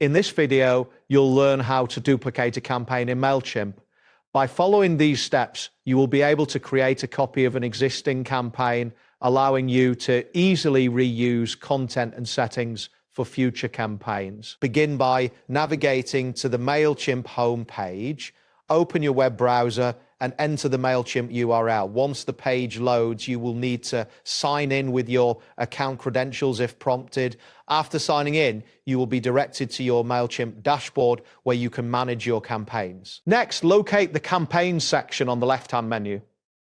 In this video, you'll learn how to duplicate a campaign in Mailchimp. By following these steps, you will be able to create a copy of an existing campaign, allowing you to easily reuse content and settings for future campaigns. Begin by navigating to the Mailchimp homepage, open your web browser and enter the Mailchimp URL. Once the page loads, you will need to sign in with your account credentials if prompted. After signing in, you will be directed to your Mailchimp dashboard where you can manage your campaigns. Next, locate the campaigns section on the left-hand menu.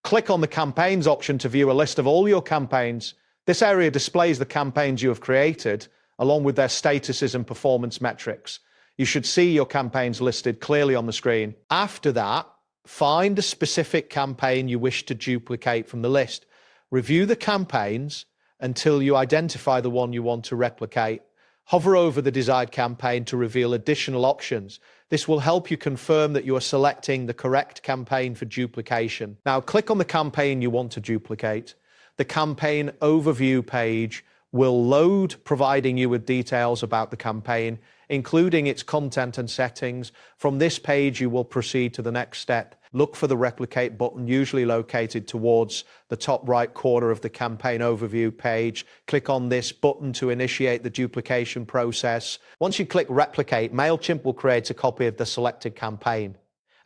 Click on the campaigns option to view a list of all your campaigns. This area displays the campaigns you have created, along with their statuses and performance metrics. You should see your campaigns listed clearly on the screen. After that, find a specific campaign you wish to duplicate from the list. Review the campaigns until you identify the one you want to replicate. Hover over the desired campaign to reveal additional options. This will help you confirm that you are selecting the correct campaign for duplication. Now, click on the campaign you want to duplicate. The campaign overview page will load, providing you with details about the campaign, including its content and settings. From this page, you will proceed to the next step. Look for the replicate button, usually located towards the top right corner of the campaign overview page. Click on this button to initiate the duplication process. Once you click replicate, Mailchimp will create a copy of the selected campaign,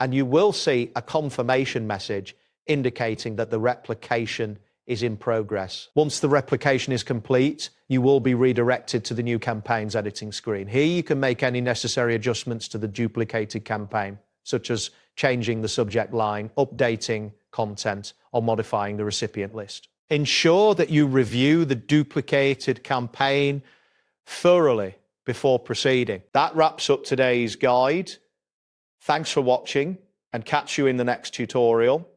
and you will see a confirmation message indicating that the replication is in progress. Once the replication is complete, you will be redirected to the new campaigns editing screen. Here you can make any necessary adjustments to the duplicated campaign, such as changing the subject line, updating content, or modifying the recipient list. Ensure that you review the duplicated campaign thoroughly before proceeding. That wraps up today's guide. Thanks for watching, and catch you in the next tutorial.